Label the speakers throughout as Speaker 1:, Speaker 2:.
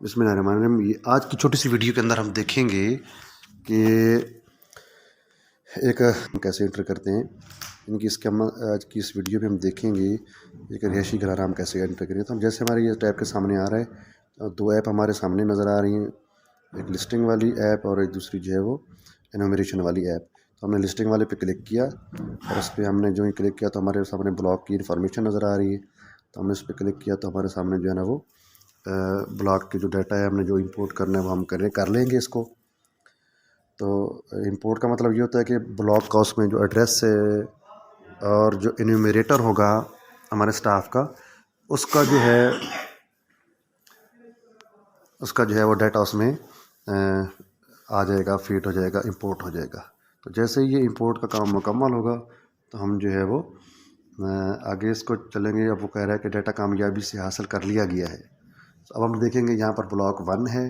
Speaker 1: बिस्मिल्लाहिर्रहमानिर्रहीम। ये आज की छोटी सी वीडियो के अंदर हम देखेंगे कि एक कैसे एंटर करते हैं। इनकी इसके हम आज की इस वीडियो में हम देखेंगे एक रिहायशी घराना हम कैसे एंटर करें। तो हम जैसे हमारे ये टैब के सामने आ रहा है, दो ऐप हमारे सामने नज़र आ रही हैं, एक लिस्टिंग वाली ऐप और एक दूसरी जो है वो एनुमरेशन वाली ऐप। तो हमने लिस्टिंग वाले पे क्लिक किया और उस पर हमने जो ही क्लिक किया तो हमारे सामने ब्लॉक की इन्फॉर्मेशन नज़र आ रही है। तो हमने उस पर क्लिक किया तो हमारे सामने जो है ना वो ब्लॉक के जो डाटा है हमने जो इंपोर्ट करना है वो हम कर लेंगे इसको। तो इंपोर्ट का मतलब ये होता है कि ब्लॉक का उसमें जो एड्रेस है और जो एन्यूमरेटर होगा हमारे स्टाफ का उसका जो है वो डाटा उसमें आ जाएगा, फीड हो जाएगा, इंपोर्ट हो जाएगा। तो जैसे ही ये इंपोर्ट का काम मुकम्मल होगा तो हम जो है वो आगे इसको चलेंगे। अब वो कह रहा है कि डाटा कामयाबी से हासिल कर लिया गया है। तो अब हम देखेंगे यहाँ पर ब्लॉक 1 है,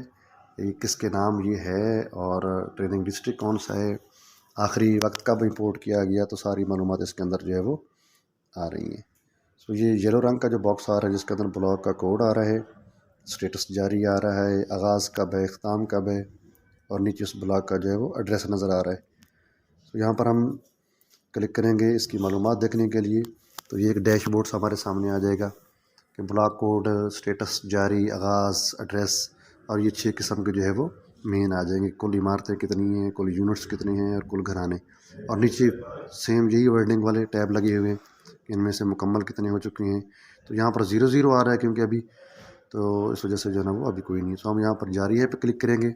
Speaker 1: ये किसके नाम ये है और ट्रेनिंग डिस्ट्रिक्ट कौन सा है, आखिरी वक्त कब इंपोर्ट किया गया, तो सारी मालूमात इसके अंदर जो है वो आ रही हैं। तो ये येलो रंग का जो बॉक्स आ रहा है जिसके अंदर ब्लॉक का कोड आ रहा है, स्टेटस जारी आ रहा है, आगाज़ कब है, इख्तिताम कब है और नीचे उस ब्लॉक का जो है वो एड्रेस नज़र आ रहा है। तो यहाँ पर हम क्लिक करेंगे इसकी मालूमात देखने के लिए। तो ये एक डैशबोर्ड हमारे सामने आ जाएगा कि ब्लॉक कोड, स्टेटस जारी, आगाज़, एड्रेस और ये 6 किस्म के जो है वो मेन आ जाएंगे। कुल इमारतें कितनी हैं, कुल यूनिट्स कितने हैं और कुल घराने। और नीचे सेम यही वर्डिंग वाले टैब लगे हुए हैं कि इनमें से मुकम्मल कितने हो चुके हैं। तो यहाँ पर 0 आ रहा है क्योंकि अभी तो इस वजह से जो है ना वो अभी कोई नहीं। तो हम यहाँ पर जारी है पे क्लिक करेंगे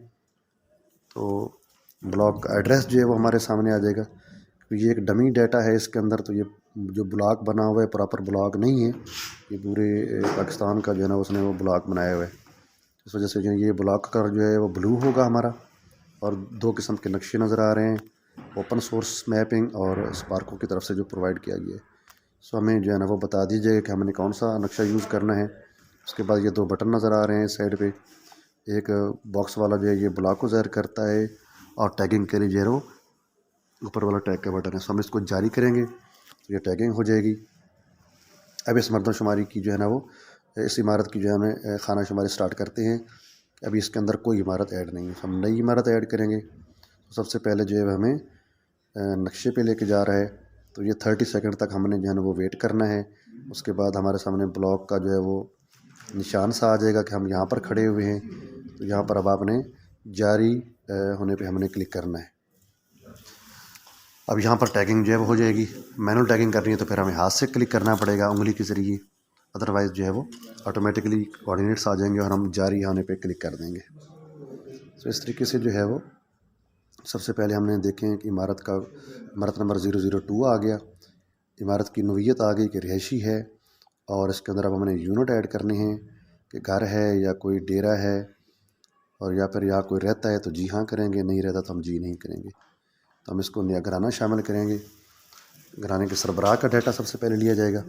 Speaker 1: तो ब्लॉक का एड्रेस जो है वो हमारे सामने आ जाएगा। तो ये एक डमी डाटा है इसके अंदर, तो ये जो ब्लॉक बना हुआ है प्रॉपर ब्लॉक नहीं है, ये पूरे पाकिस्तान का जो है ना उसने वो ब्लॉक बनाया हुआ है। इस वजह से जो ये ब्लॉक का जो है वो ब्लू होगा हमारा। और 2 किस्म के नक्शे नज़र आ रहे हैं, ओपन सोर्स मैपिंग और स्पार्को की तरफ से जो प्रोवाइड किया गया है। सो हमें जो है ना वो बता दीजिएगा कि हमने कौन सा नक्शा यूज़ करना है। उसके बाद ये 2 बटन नज़र आ रहे हैं साइड पे, एक बॉक्स वाला जो है ये ब्लॉक को ज़ाहिर करता है और टैगिंग के लिए जो है वो ऊपर वाला टैग का बटन है। सो हम इसको जारी करेंगे तो ये टैगिंग हो जाएगी। अब इस मरदमशुमारी की जो है ना वो इस इमारत की जो है हमें खाना शुमारी स्टार्ट करते हैं। अभी इसके अंदर कोई इमारत ऐड नहीं है, हम नई इमारत ऐड करेंगे। तो सबसे पहले जो है हमें नक्शे पे लेके जा रहा है, तो ये 30 सेकंड तक हमने जो है ना वो वेट करना है। उसके बाद हमारे सामने ब्लॉक का जो है वो निशान सा आ जाएगा कि हम यहाँ पर खड़े हुए हैं। तो यहाँ पर अब आपने जारी होने पे हमने क्लिक करना है। अब यहाँ पर टैगिंग जो है वो हो जाएगी। मैनुअल टैगिंग करनी है तो फिर हमें हाथ से क्लिक करना पड़ेगा उंगली के ज़रिए, अदरवाइज़ जो है वो ऑटोमेटिकली कोऑर्डिनेट्स आ जाएंगे और हम जारी होने पे क्लिक कर देंगे। तो इस तरीके से जो है वो सबसे पहले हमने देखें कि इमारत नंबर 002 आ गया। इमारत की नोयत आ गई कि रिहायशी है और इसके अंदर अब हमने यूनिट ऐड करने हैं कि घर है या कोई डेरा है, और या फिर यहाँ कोई रहता है तो जी हाँ करेंगे, नहीं रहता तो हम जी नहीं करेंगे। तो हम इसको नया घराना शामिल करेंगे। घराने के सरबराह का डाटा सबसे पहले लिया जाएगा।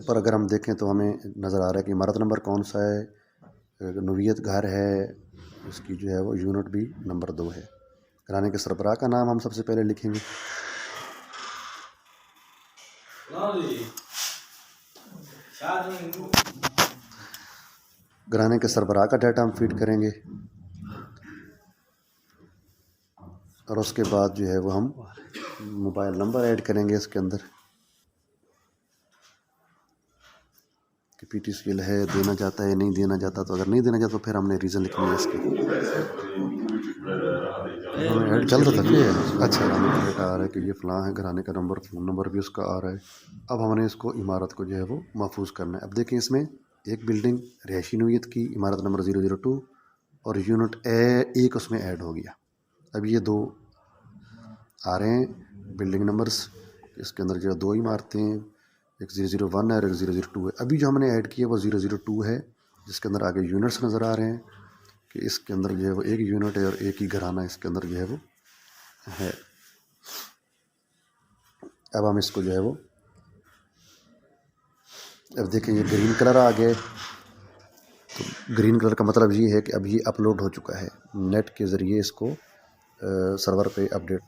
Speaker 1: ऊपर अगर हम देखें तो हमें नज़र आ रहा है कि इमारत नंबर कौन सा है, नोयत घर है, इसकी जो है वो यूनिट भी नंबर 2 है। घराने के सरबराह का नाम हम सबसे पहले लिखेंगे। घराने के सरबराह का डाटा हम फीड करेंगे और उसके बाद जो है वो हम मोबाइल नंबर ऐड करेंगे इसके अंदर कि PTCL है, देना चाहता है, नहीं देना चाहता। तो अगर नहीं देना चाहता तो फिर हमने रीज़न लिखनी है इसके। हमें ऐड चल रहा था। अच्छा, घराने का डाटा आ रहा है कि ये फ़लाँ है, घराने का नंबर, फ़ोन नंबर भी उसका आ रहा है। अब हमने इसको इमारत को जो है वो महफूज करना है। अब देखें इसमें एक बिल्डिंग रिहायशी नोयत की इमारत नंबर 002 और यूनिट एक उसमें ऐड हो गया। अब ये 2 आ रहे हैं बिल्डिंग नंबर्स, इसके अंदर जो 2 इमारतें हैं, एक 001 है और एक 002 है। अभी जो हमने ऐड किया वो 002 है जिसके अंदर आगे यूनिट्स नज़र आ रहे हैं कि इसके अंदर जो है वो एक यूनिट है और एक ही घराना इसके अंदर जो है वो है। अब हम इसको जो है वो अब देखें ये ग्रीन कलर आ गया। तो ग्रीन कलर का मतलब ये है कि अब ये अपलोड हो चुका है, नेट के ज़रिए इसको सर्वर पे अपडेट